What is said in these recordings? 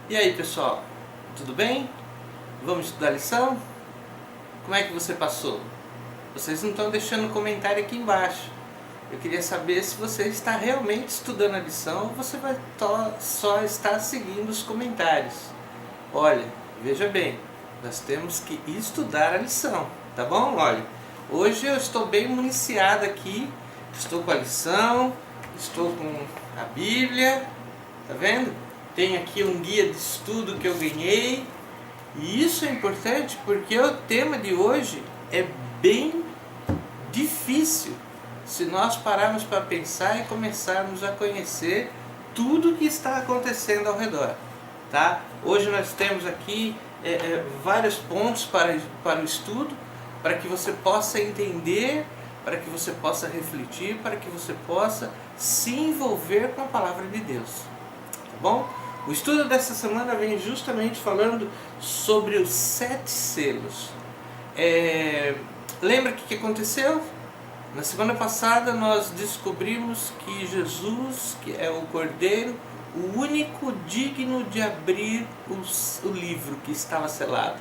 E aí pessoal, tudo bem? Vamos estudar a lição? Como é que você passou? Vocês não estão deixando comentário aqui embaixo. Eu queria saber se você está realmente estudando a lição ou você vai só estar seguindo os comentários. Olha, veja bem, nós temos que estudar a lição, tá bom? Olha, hoje eu estou bem municiado aqui, estou com a lição, estou com a Bíblia, tá vendo? Tenho aqui um guia de estudo que eu ganhei. E isso é importante porque o tema de hoje é bem difícil se nós pararmos para pensar e começarmos a conhecer tudo o que está acontecendo ao redor. Tá? Hoje nós temos aqui vários pontos para o estudo, para que você possa entender, para que você possa refletir, para que você possa se envolver com a palavra de Deus. Tá bom? O estudo dessa semana vem justamente falando sobre os 7 selos. Lembra o que aconteceu? Na semana passada nós descobrimos que Jesus, que é o Cordeiro, o único digno de abrir o livro que estava selado.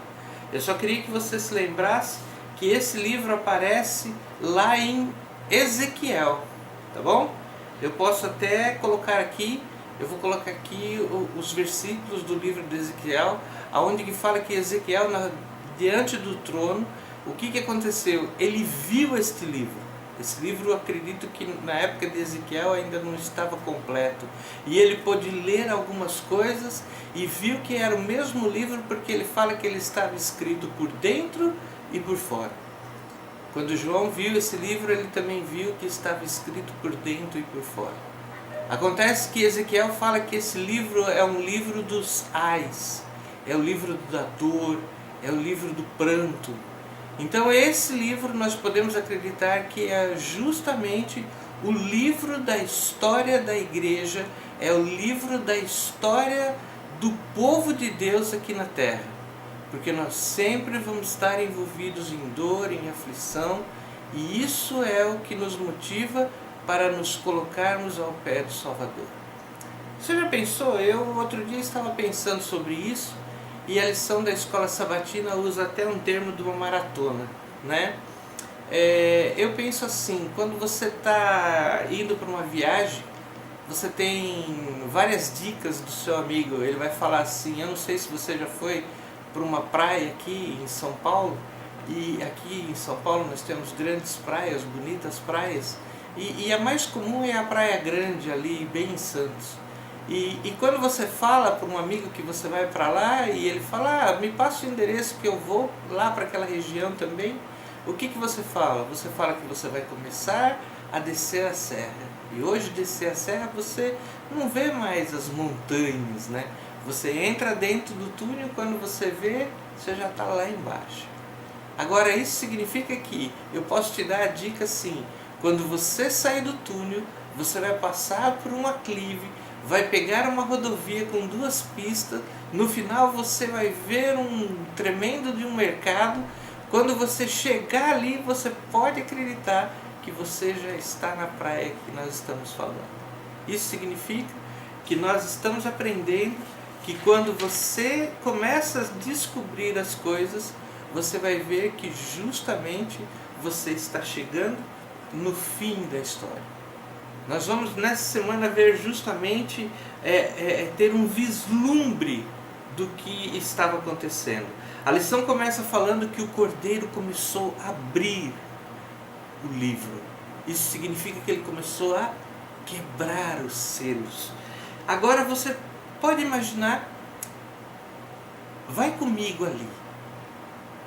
Eu só queria que você se lembrasse que esse livro aparece lá em Ezequiel, tá bom? Eu posso até colocar aqui. Eu vou colocar aqui os versículos do livro de Ezequiel, onde que fala que Ezequiel, diante do trono, o que aconteceu? Ele viu este livro. Esse livro, eu acredito que na época de Ezequiel ainda não estava completo. E ele pôde ler algumas coisas e viu que era o mesmo livro, porque ele fala que ele estava escrito por dentro e por fora. Quando João viu esse livro, ele também viu que estava escrito por dentro e por fora. Acontece que Ezequiel fala que esse livro é um livro dos ais, é o livro da dor, é o livro do pranto. Então esse livro nós podemos acreditar que é justamente o livro da história da igreja, é o livro da história do povo de Deus aqui na terra. Porque nós sempre vamos estar envolvidos em dor, em aflição, e isso é o que nos motiva para nos colocarmos ao pé do Salvador. Você já pensou? Eu outro dia estava pensando sobre isso, e a lição da escola sabatina usa até um termo de uma maratona, né? Eu penso assim, quando você está indo para uma viagem, você tem várias dicas do seu amigo. Ele vai falar assim, eu não sei se você já foi para uma praia aqui em São Paulo, e aqui em São Paulo nós temos grandes praias, bonitas praias, e a mais comum é a Praia Grande ali, bem em Santos. E quando você fala para um amigo que você vai para lá e ele fala, me passa o endereço que eu vou lá para aquela região também, o que você fala? Você fala que você vai começar a descer a serra. E hoje descer a serra você não vê mais as montanhas, né? Você entra dentro do túnel, quando você vê, você já está lá embaixo. Agora isso significa que eu posso te dar a dica assim, quando você sair do túnel, você vai passar por um aclive, vai pegar uma rodovia com 2 pistas, no final você vai ver um tremendo de um mercado. Quando você chegar ali, você pode acreditar que você já está na praia que nós estamos falando. Isso significa que nós estamos aprendendo que quando você começa a descobrir as coisas, você vai ver que justamente você está chegando no fim da história. Nós vamos nessa semana ver justamente, ter um vislumbre do que estava acontecendo. A lição começa falando que o Cordeiro começou a abrir o livro. Isso significa que ele começou a quebrar os selos. Agora você pode imaginar, vai comigo ali.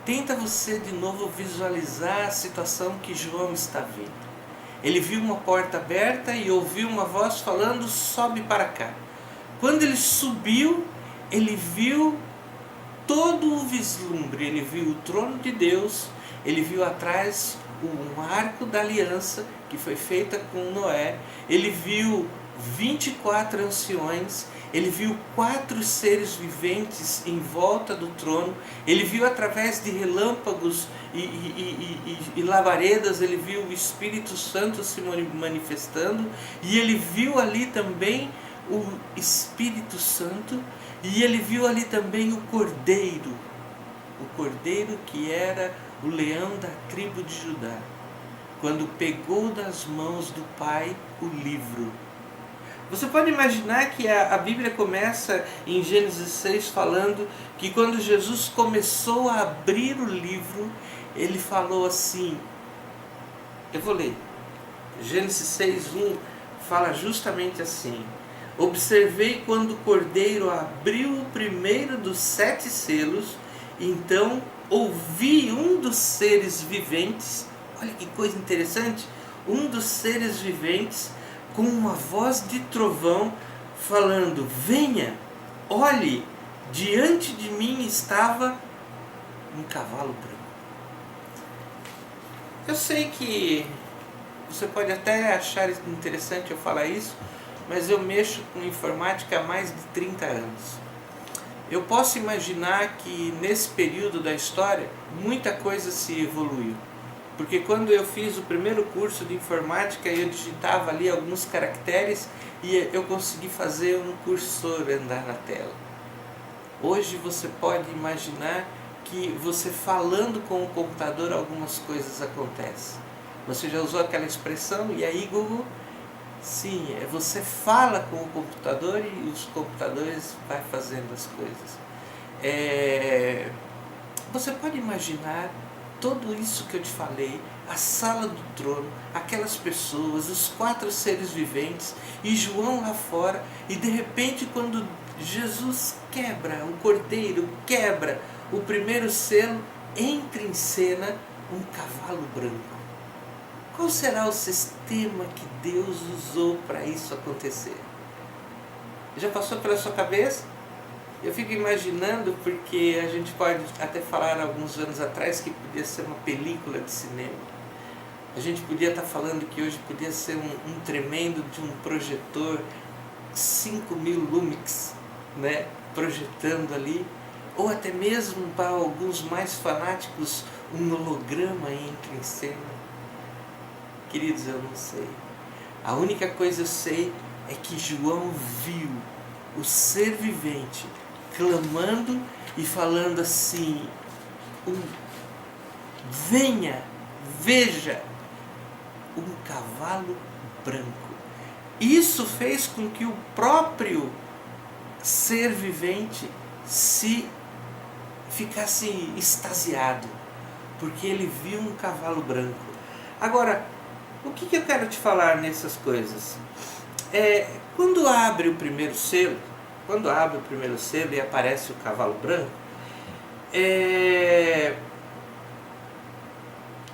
Tenta você de novo visualizar a situação que João está vendo. Ele viu uma porta aberta e ouviu uma voz falando, sobe para cá. Quando ele subiu, ele viu todo o vislumbre. Ele viu o trono de Deus, ele viu atrás um arco da aliança que foi feita com Noé. Ele viu 24 anciões, ele viu 4 seres viventes em volta do trono, ele viu através de relâmpagos e labaredas, ele viu o Espírito Santo se manifestando, e ele viu ali também o Espírito Santo E ele viu ali também o cordeiro que era o leão da tribo de Judá, quando pegou das mãos do Pai o livro. Você pode imaginar que a Bíblia começa em Gênesis 6 falando que quando Jesus começou a abrir o livro, ele falou assim, eu vou ler, Gênesis 6:1 fala justamente assim: observei quando o cordeiro abriu o primeiro dos 7 selos, então ouvi um dos seres viventes, olha que coisa interessante, um dos seres viventes com uma voz de trovão falando, venha, olhe, diante de mim estava um cavalo branco. Eu sei que você pode até achar interessante eu falar isso, mas eu mexo com informática há mais de 30 anos. Eu posso imaginar que nesse período da história muita coisa se evoluiu. Porque quando eu fiz o primeiro curso de informática, eu digitava ali alguns caracteres e eu consegui fazer um cursor andar na tela. Hoje você pode imaginar que você falando com o computador algumas coisas acontecem. Você já usou aquela expressão, e aí Google? Sim, você fala com o computador e os computadores vai fazendo as coisas. Você pode imaginar tudo isso que eu te falei, a sala do trono, aquelas pessoas, os 4 seres viventes e João lá fora, e de repente quando Jesus quebra, o cordeiro quebra o primeiro selo, entra em cena um cavalo branco. Qual será o sistema que Deus usou para isso acontecer? Já passou pela sua cabeça? Eu fico imaginando, porque a gente pode até falar alguns anos atrás que podia ser uma película de cinema. A gente podia estar falando que hoje podia ser um tremendo de um projetor, 5.000 lumens, né, projetando ali, ou até mesmo para alguns mais fanáticos, um holograma entra em cena. Queridos, eu não sei. A única coisa eu sei é que João viu o ser vivente clamando e falando assim, venha, veja, um cavalo branco. Isso fez com que o próprio ser vivente se ficasse extasiado, porque ele viu um cavalo branco. Agora, o que eu quero te falar nessas coisas? Quando abre o primeiro selo e aparece o cavalo branco,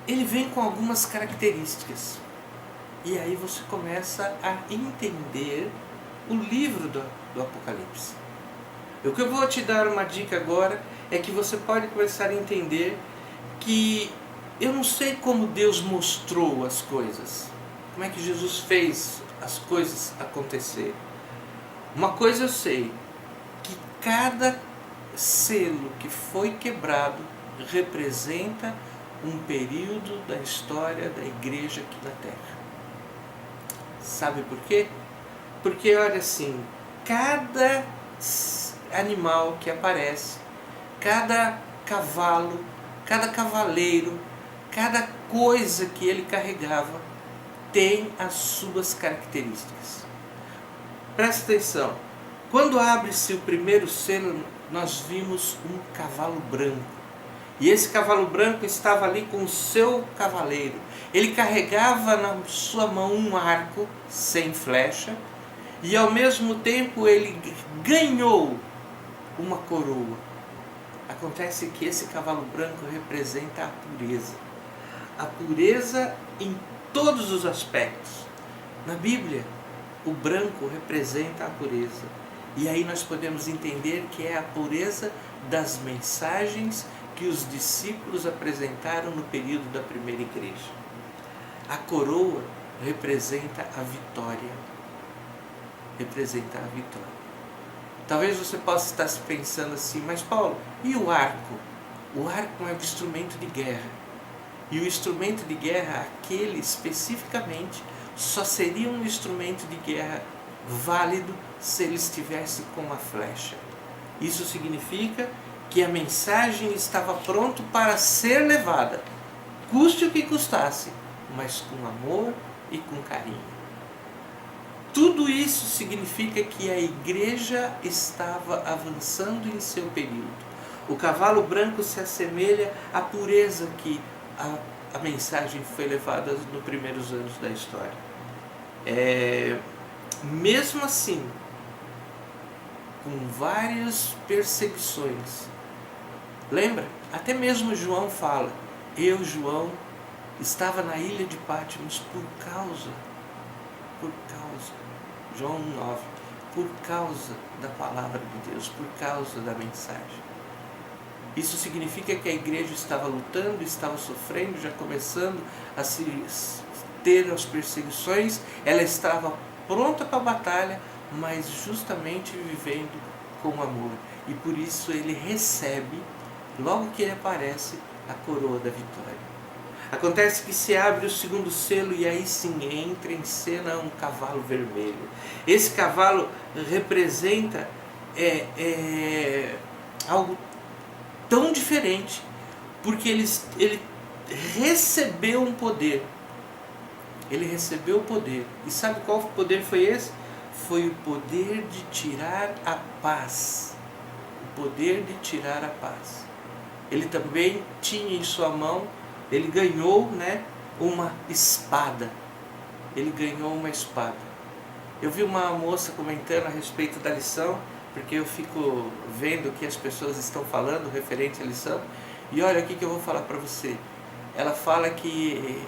ele vem com algumas características. E aí você começa a entender o livro do Apocalipse. O que eu vou te dar uma dica agora é que você pode começar a entender que eu não sei como Deus mostrou as coisas, como é que Jesus fez as coisas acontecer. Uma coisa eu sei, que cada selo que foi quebrado representa um período da história da igreja aqui na Terra. Sabe por quê? Porque olha assim, cada animal que aparece, cada cavalo, cada cavaleiro, cada coisa que ele carregava tem as suas características. Presta atenção, quando abre-se o primeiro selo, nós vimos um cavalo branco. E esse cavalo branco estava ali com o seu cavaleiro. Ele carregava na sua mão um arco sem flecha e ao mesmo tempo ele ganhou uma coroa. Acontece que esse cavalo branco representa a pureza. A pureza em todos os aspectos. Na Bíblia, o branco representa a pureza. E aí nós podemos entender que é a pureza das mensagens que os discípulos apresentaram no período da primeira igreja. A coroa representa a vitória. Representa a vitória. Talvez você possa estar se pensando assim, mas Paulo, e o arco? O arco é um instrumento de guerra. E o instrumento de guerra, aquele especificamente, só seria um instrumento de guerra válido se ele estivesse com uma flecha. Isso significa que a mensagem estava pronta para ser levada, custe o que custasse, mas com amor e com carinho. Tudo isso significa que a igreja estava avançando em seu período. O cavalo branco se assemelha à pureza que a mensagem foi levada nos primeiros anos da história. Mesmo assim, com várias perseguições, lembra? Até mesmo João fala, eu, João, estava na ilha de Patmos por causa, João 1,9, por causa da palavra de Deus, por causa da mensagem. Isso significa que a igreja estava lutando, estava sofrendo, já começando a se ter as perseguições, ela estava pronta para a batalha, mas justamente vivendo com amor. E por isso ele recebe, logo que ele aparece, a coroa da vitória. Acontece que se abre o segundo selo e aí sim entra em cena um cavalo vermelho. Esse cavalo representa algo tão diferente, porque ele recebeu um poder. Ele recebeu o poder. E sabe qual poder foi esse? Foi o poder de tirar a paz. O poder de tirar a paz. Ele também tinha em sua mão, ele ganhou, uma espada. Ele ganhou uma espada. Eu vi uma moça comentando a respeito da lição, porque eu fico vendo o que as pessoas estão falando referente à lição, e olha aqui que eu vou falar para você. Ela fala que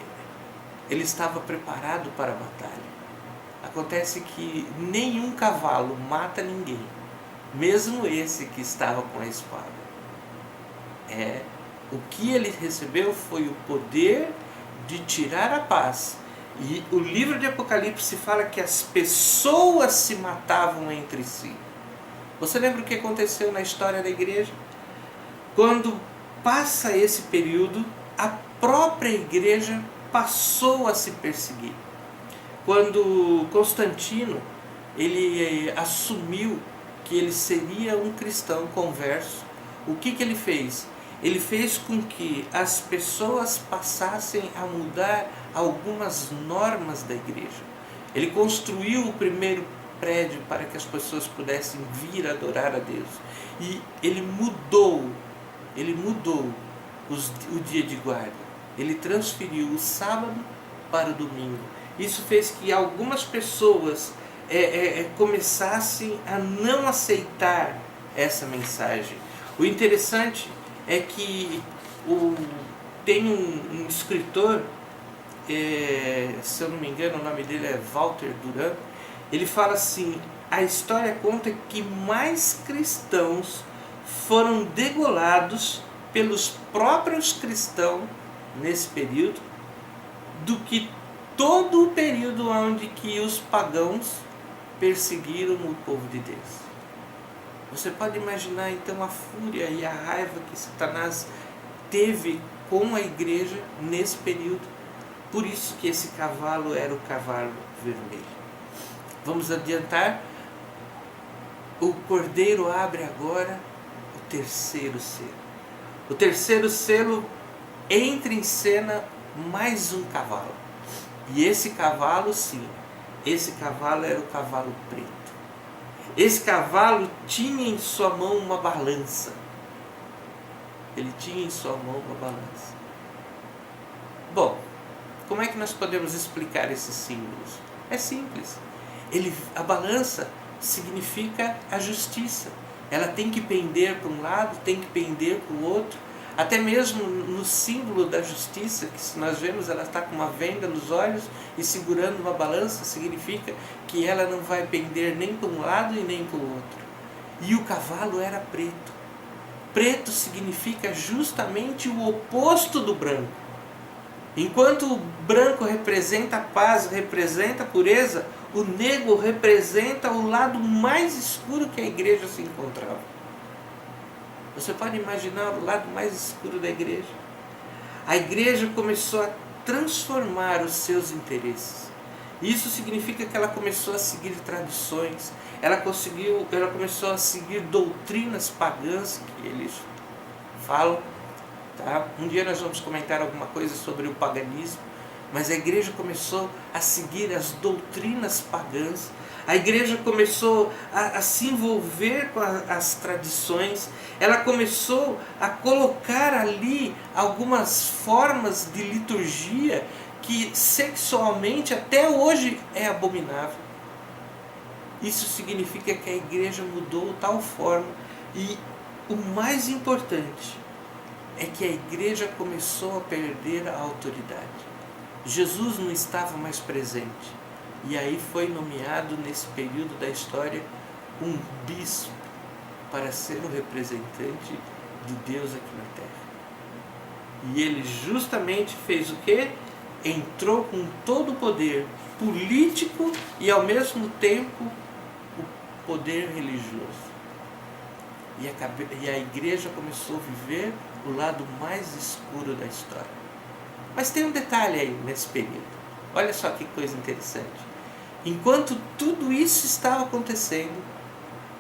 ele estava preparado para a batalha. Acontece que nenhum cavalo mata ninguém, mesmo esse que estava com a espada. O que ele recebeu foi o poder de tirar a paz. E o livro de Apocalipse fala que as pessoas se matavam entre si. Você lembra o que aconteceu na história da igreja? Quando passa esse período, a própria igreja passou a se perseguir. Quando Constantino ele assumiu que ele seria um cristão converso, o que ele fez? Ele fez com que as pessoas passassem a mudar algumas normas da igreja. Ele construiu o primeiro prédio para que as pessoas pudessem vir adorar a Deus. E ele mudou o dia de guarda. Ele transferiu o sábado para o domingo. Isso fez que algumas pessoas começassem a não aceitar essa mensagem. O interessante é que tem um escritor, se eu não me engano o nome dele é Walter Duran. Ele fala assim, a história conta que mais cristãos foram degolados pelos próprios cristãos nesse período do que todo o período onde que os pagãos perseguiram o povo de Deus. Você pode imaginar então a fúria e a raiva que Satanás teve com a igreja nesse período. Por isso que esse cavalo era o cavalo vermelho. Vamos adiantar. O cordeiro abre agora o terceiro selo. O terceiro selo entra em cena mais um cavalo. E esse cavalo, sim, esse cavalo era o cavalo preto. Esse cavalo tinha em sua mão uma balança. Ele tinha em sua mão uma balança. Bom, como é que nós podemos explicar esses símbolos? É simples. A balança significa a justiça. Ela tem que pender para um lado, tem que pender para o outro. Até mesmo no símbolo da justiça, que se nós vemos, ela está com uma venda nos olhos e segurando uma balança, significa que ela não vai pender nem para um lado e nem para o outro. E o cavalo era preto. Preto significa justamente o oposto do branco. Enquanto o branco representa a paz, representa a pureza, o negro representa o lado mais escuro que a igreja se encontrava. Você pode imaginar o lado mais escuro da igreja? A igreja começou a transformar os seus interesses. Isso significa que ela começou a seguir tradições, ela começou a seguir doutrinas pagãs que eles falam. Tá? Um dia nós vamos comentar alguma coisa sobre o paganismo, mas a igreja começou a seguir as doutrinas pagãs, a igreja começou a se envolver com as tradições, ela começou a colocar ali algumas formas de liturgia que sexualmente até hoje é abominável. Isso significa que a igreja mudou de tal forma, e o mais importante é que a igreja começou a perder a autoridade. Jesus não estava mais presente, e aí foi nomeado nesse período da história um bispo para ser o representante de Deus aqui na terra. E ele justamente fez o quê? Entrou com todo o poder político e ao mesmo tempo o poder religioso. E a igreja começou a viver o lado mais escuro da história. Mas tem um detalhe aí nesse período. Olha só que coisa interessante. Enquanto tudo isso estava acontecendo,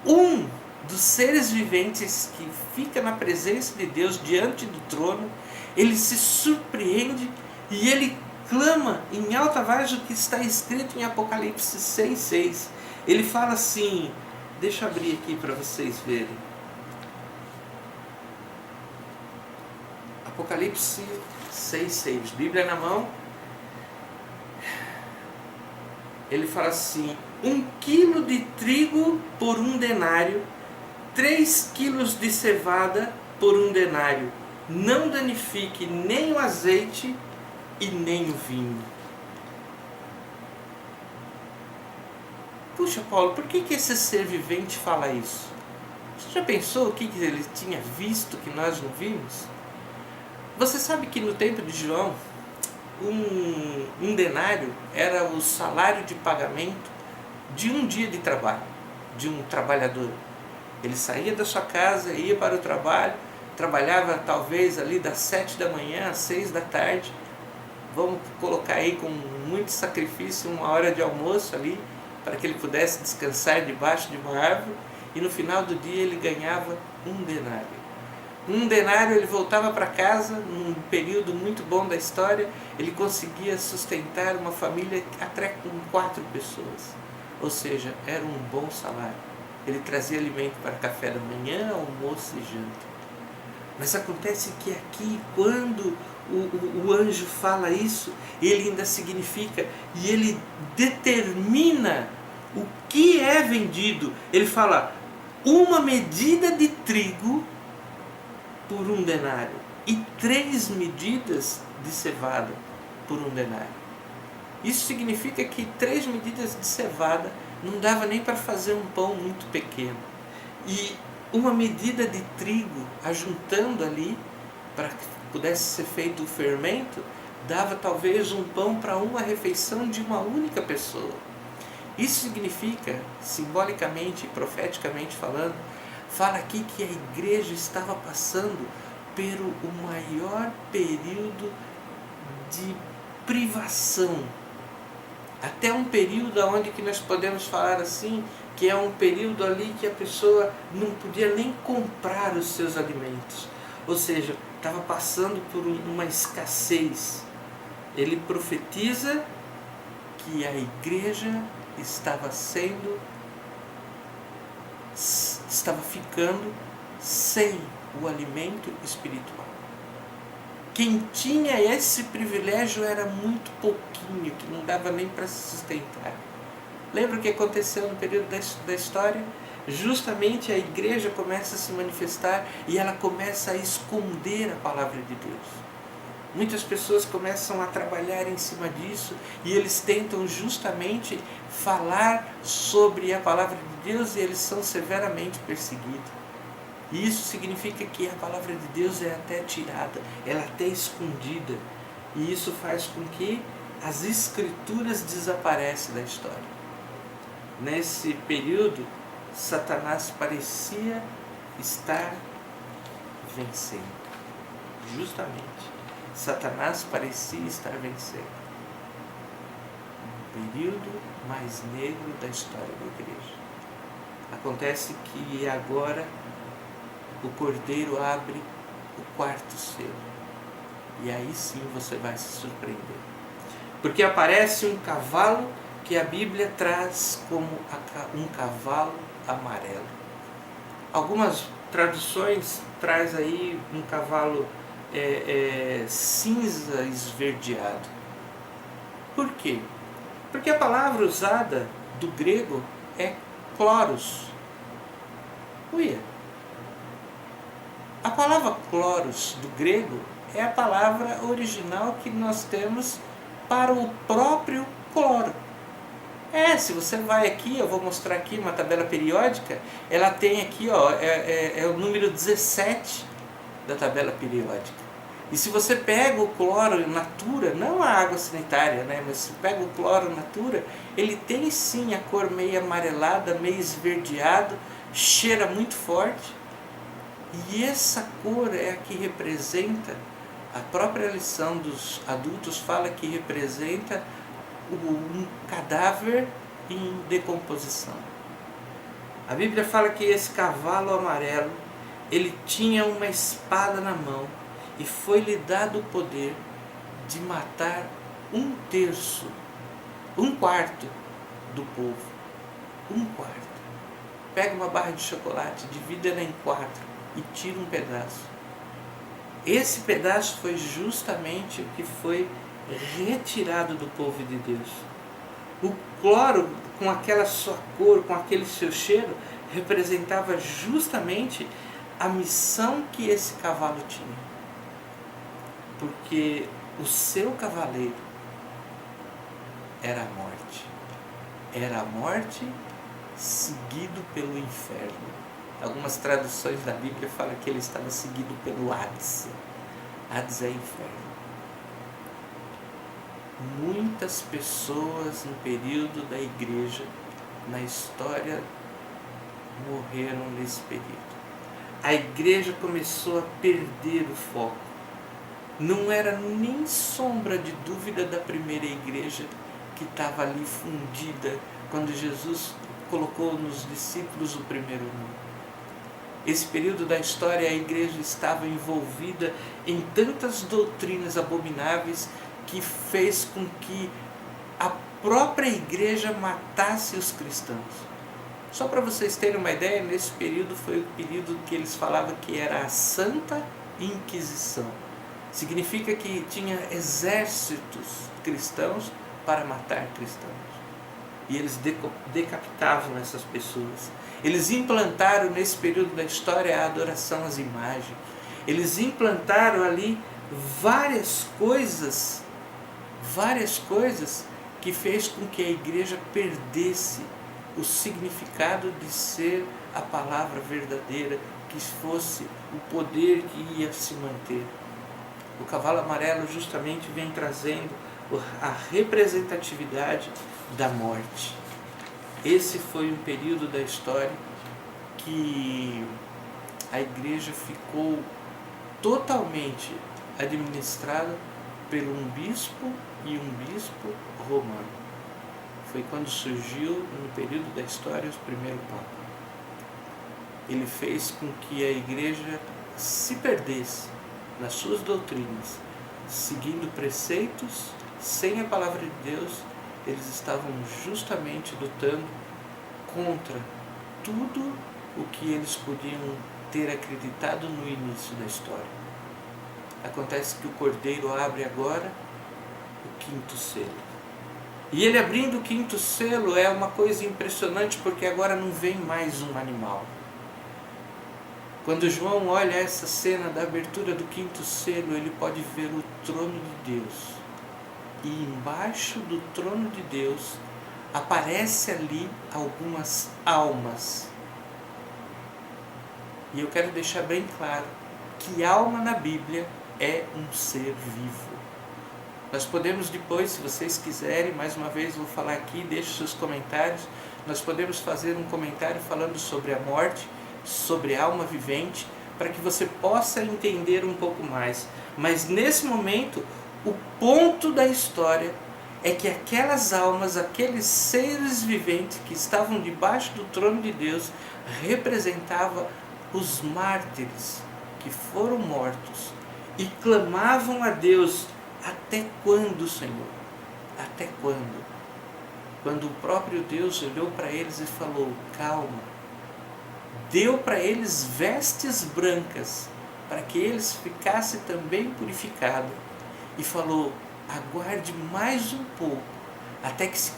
um dos seres viventes que fica na presença de Deus diante do trono, ele se surpreende e ele clama em alta voz o que está escrito em Apocalipse 6,6. Ele fala assim, deixa eu abrir aqui para vocês verem. Apocalipse 6,6, Bíblia na mão. Ele fala assim: 1 quilo de trigo por 1 denário, 3 quilos de cevada por 1 denário. Não danifique nem o azeite e nem o vinho. Puxa, Paulo, por que esse ser vivente fala isso? Você já pensou o que ele tinha visto que nós não vimos? Você sabe que no tempo de João, um denário era o salário de pagamento de um dia de trabalho, de um trabalhador. Ele saía da sua casa, ia para o trabalho, trabalhava talvez ali das 7 da manhã às 6 da tarde, vamos colocar aí com muito sacrifício 1 hora de almoço ali, para que ele pudesse descansar debaixo de uma árvore, e no final do dia ele ganhava 1 denário. 1 denário ele voltava para casa, num período muito bom da história, ele conseguia sustentar uma família até com 4 pessoas. Ou seja, era um bom salário. Ele trazia alimento para café da manhã, almoço e janta. Mas acontece que aqui, quando o anjo fala isso, ele ainda significa, e ele determina o que é vendido. Ele fala, 1 medida de trigo por 1 denário e 3 medidas de cevada por 1 denário. Isso significa que 3 medidas de cevada não dava nem para fazer um pão muito pequeno. E 1 medida de trigo, ajuntando ali, para que pudesse ser feito o fermento, dava talvez um pão para uma refeição de uma única pessoa. Isso significa, simbolicamente e profeticamente falando, fala aqui que a igreja estava passando pelo o maior período de privação. Até um período onde que nós podemos falar assim, que é um período ali que a pessoa não podia nem comprar os seus alimentos. Ou seja, estava passando por uma escassez. Ele profetiza que a igreja estava ficando sem o alimento espiritual. Quem tinha esse privilégio era muito pouquinho, que não dava nem para se sustentar. Lembra o que aconteceu no período da história? Justamente a igreja começa a se manifestar e ela começa a esconder a palavra de Deus. Muitas pessoas começam a trabalhar em cima disso e eles tentam justamente falar sobre a palavra de Deus e eles são severamente perseguidos. E isso significa que a palavra de Deus é até tirada, ela é até escondida. E isso faz com que as escrituras desapareçam da história. Nesse período, Satanás parecia estar vencendo. Justamente, Satanás parecia estar vencendo. período mais negro da história da igreja. Acontece que agora o Cordeiro abre o quarto selo. E aí sim você vai se surpreender. Porque aparece um cavalo que a Bíblia traz como um cavalo amarelo. Algumas traduções traz aí um cavalo cinza esverdeado. Por quê? Porque a palavra usada do grego é chloros. Uia. A palavra chloros do grego é a palavra original que nós temos para o próprio cloro. Se você vai aqui, eu vou mostrar aqui uma tabela periódica, ela tem aqui, ó, é o número 17 da tabela periódica. E se você pega o cloro in natura, não a água sanitária, né, mas se pega o cloro in natura, ele tem sim a cor meio amarelada, meio esverdeado, cheira muito forte. E essa cor é a que representa, a própria lição dos adultos fala que representa um cadáver em decomposição. A Bíblia fala que esse cavalo amarelo, ele tinha uma espada na mão e foi-lhe dado o poder de matar 1/3, 1/4 do povo. 1/4. Pega uma barra de chocolate, divide ela em 4 e tira um pedaço. Esse pedaço foi justamente o que foi retirado do povo de Deus. O cloro, com aquela sua cor, com aquele seu cheiro, representava justamente a missão que esse cavalo tinha. Porque o seu cavaleiro era a morte. Era a morte seguido pelo inferno. Algumas traduções da Bíblia falam que ele estava seguido pelo Hades. Hades é inferno. Muitas pessoas no período da igreja, na história, morreram nesse período. A igreja começou a perder o foco. Não era nem sombra de dúvida da primeira igreja que estava ali fundida quando Jesus colocou nos discípulos o primeiro nome. Esse período da história, a igreja estava envolvida em tantas doutrinas abomináveis que fez com que a própria igreja matasse os cristãos. Só para vocês terem uma ideia, nesse período foi o período que eles falavam que era a Santa Inquisição. Significa que tinha exércitos cristãos para matar cristãos. E eles decapitavam essas pessoas. Eles implantaram nesse período da história a adoração às imagens. Eles implantaram ali várias coisas que fez com que a igreja perdesse o significado de ser a palavra verdadeira, que fosse o poder que ia se manter. O cavalo amarelo justamente vem trazendo a representatividade da morte. Esse foi um período da história que a igreja ficou totalmente administrada por um bispo e um bispo romano. Foi quando surgiu, no período da história, o primeiro papa. Ele fez com que a igreja se perdesse nas suas doutrinas, seguindo preceitos sem a palavra de Deus. Eles estavam justamente lutando contra tudo o que eles podiam ter acreditado no início da história. Acontece que o Cordeiro abre agora o 5º selo. E ele abrindo o 5º selo é uma coisa impressionante, porque agora não vem mais um animal. Quando João olha essa cena da abertura do 5º selo, ele pode ver o trono de Deus. E embaixo do trono de Deus aparece ali algumas almas. E eu quero deixar bem claro que alma na Bíblia é um ser vivo. Nós podemos depois, se vocês quiserem, mais uma vez vou falar aqui, deixe seus comentários, nós podemos fazer um comentário falando sobre a morte, sobre a alma vivente, para que você possa entender um pouco mais. Mas nesse momento, o ponto da história é que aquelas almas, aqueles seres viventes que estavam debaixo do trono de Deus, representavam os mártires que foram mortos e clamavam a Deus: até quando, Senhor? Até quando? Quando o próprio Deus olhou para eles e falou: calma, deu para eles vestes brancas, para que eles ficassem também purificados, e falou: aguarde mais um pouco, até que se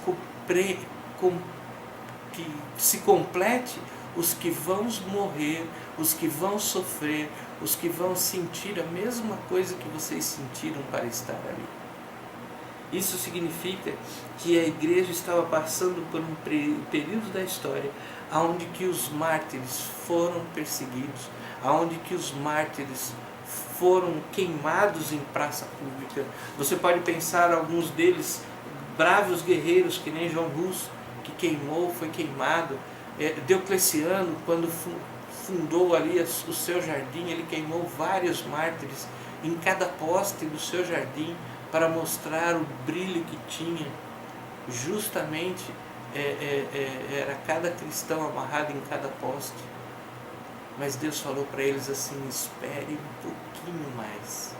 complete os que vão morrer, os que vão sofrer, os que vão sentir a mesma coisa que vocês sentiram para estar ali. Isso significa que a igreja estava passando por um período da história onde que os mártires foram perseguidos, onde que os mártires foram queimados em praça pública. Você pode pensar alguns deles, bravos guerreiros, que nem João Russo, que foi queimado. Diocleciano, quando fundou ali o seu jardim, ele queimou vários mártires em cada poste do seu jardim, para mostrar o brilho que tinha. Justamente era cada cristão amarrado em cada poste. Mas Deus falou para eles assim: espere um pouquinho mais.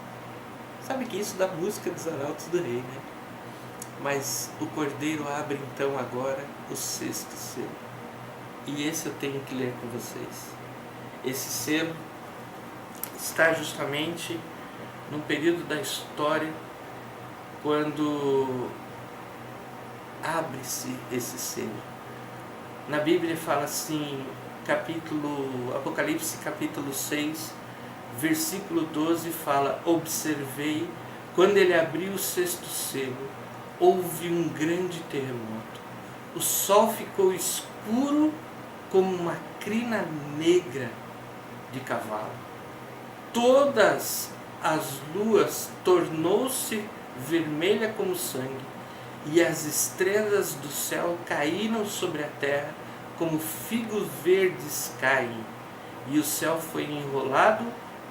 Sabe que isso dá música dos arautos do rei, né? Mas o Cordeiro abre então agora o 6º selo. E esse eu tenho que ler com vocês. Esse selo está justamente num período da história quando abre-se esse selo. Na Bíblia fala assim, Apocalipse capítulo 6, versículo 12 fala: observei, quando ele abriu o 6º selo, houve um grande terremoto. O sol ficou escuro como uma crina negra de cavalo. Todas as luas tornou-se vermelha como sangue, e as estrelas do céu caíram sobre a terra como figos verdes caem, e o céu foi enrolado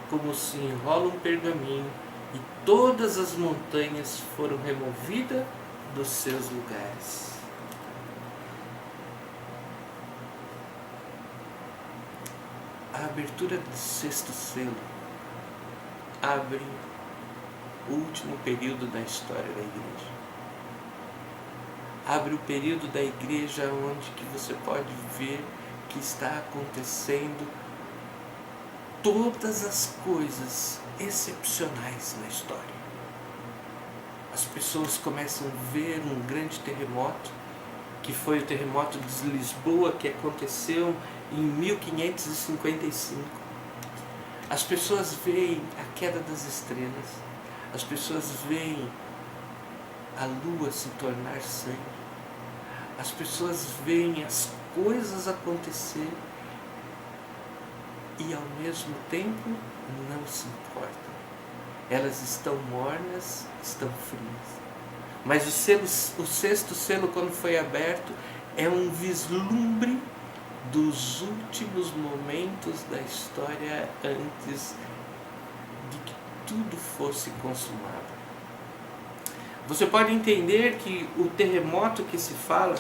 como se enrola um pergaminho, e todas as montanhas foram removidas dos seus lugares. A abertura do 6º selo abre o último período da história da igreja. Abre o período da igreja onde que você pode ver que está acontecendo todas as coisas excepcionais na história. As pessoas começam a ver um grande terremoto, que foi o terremoto de Lisboa, que aconteceu em 1555. As pessoas veem a queda das estrelas. As pessoas veem a lua se tornar sangue. As pessoas veem as coisas acontecer e ao mesmo tempo não se importam. Elas estão mornas, estão frias. Mas o 6º selo, quando foi aberto, é um vislumbre dos últimos momentos da história antes de que tudo fosse consumado. Você pode entender que o terremoto que se fala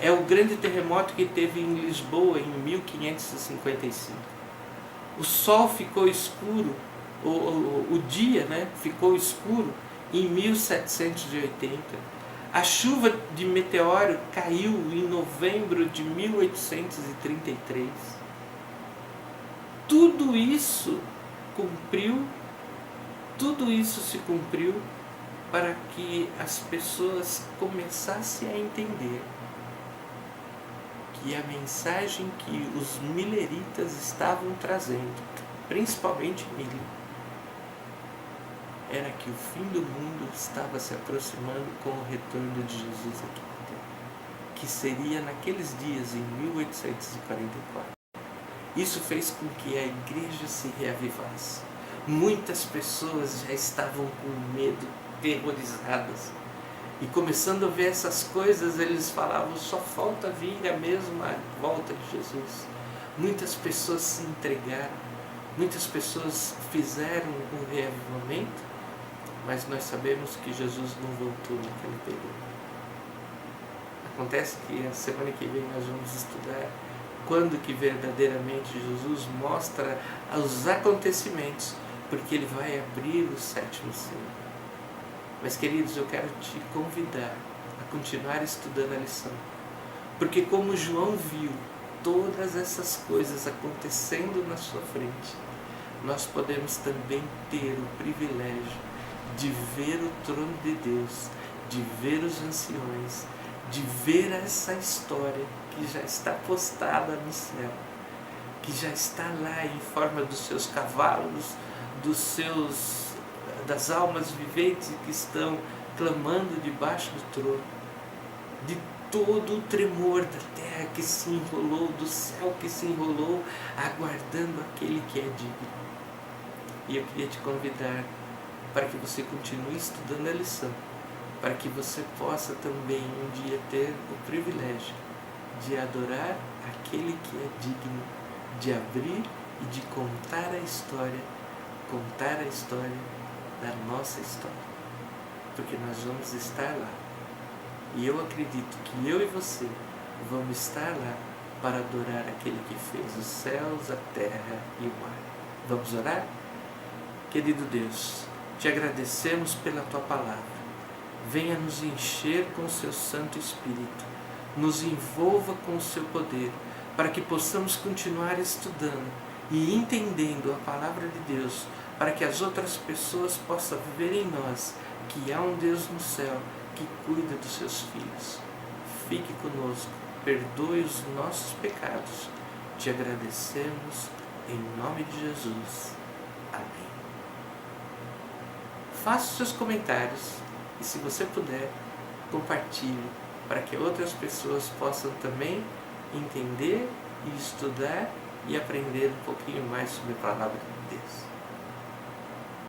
é o grande terremoto que teve em Lisboa em 1555. O sol ficou escuro, o dia, ficou escuro em 1780. A chuva de meteoro caiu em novembro de 1833. Tudo isso se cumpriu para que as pessoas começassem a entender que a mensagem que os mileritas estavam trazendo, principalmente Miller, era que o fim do mundo estava se aproximando com o retorno de Jesus aqui na Terra, que seria naqueles dias em 1844. Isso fez com que a igreja se reavivasse. Muitas pessoas já estavam com medo, terrorizadas. E começando a ver essas coisas, eles falavam: só falta vir a mesma volta de Jesus. Muitas pessoas se entregaram, muitas pessoas fizeram um reavivamento mas nós sabemos que Jesus não voltou naquele período. Acontece que a semana que vem nós vamos estudar quando que verdadeiramente Jesus mostra os acontecimentos, porque Ele vai abrir o 7º selo. Mas, queridos, eu quero te convidar a continuar estudando a lição, porque como João viu todas essas coisas acontecendo na sua frente, nós podemos também ter o privilégio de ver o trono de Deus, de ver os anciões, de ver essa história que já está postada no céu, que já está lá em forma dos seus cavalos, das almas viventes que estão clamando debaixo do trono, de todo o tremor da terra que se enrolou, do céu que se enrolou, aguardando aquele que é digno. E eu queria te convidar para que você continue estudando a lição, para que você possa também um dia ter o privilégio de adorar aquele que é digno, de abrir e de contar a história da nossa história, porque nós vamos estar lá. E eu acredito que eu e você vamos estar lá para adorar aquele que fez os céus, a terra e o mar. Vamos orar? Querido Deus, te agradecemos pela Tua palavra. Venha nos encher com o Seu Santo Espírito, nos envolva com o Seu poder, para que possamos continuar estudando e entendendo a palavra de Deus, para que as outras pessoas possam ver em nós que há um Deus no céu que cuida dos seus filhos. Fique conosco, perdoe os nossos pecados. Te agradecemos em nome de Jesus. Amém. Faça os seus comentários e, se você puder, compartilhe para que outras pessoas possam também entender e estudar e aprender um pouquinho mais sobre a palavra de Deus.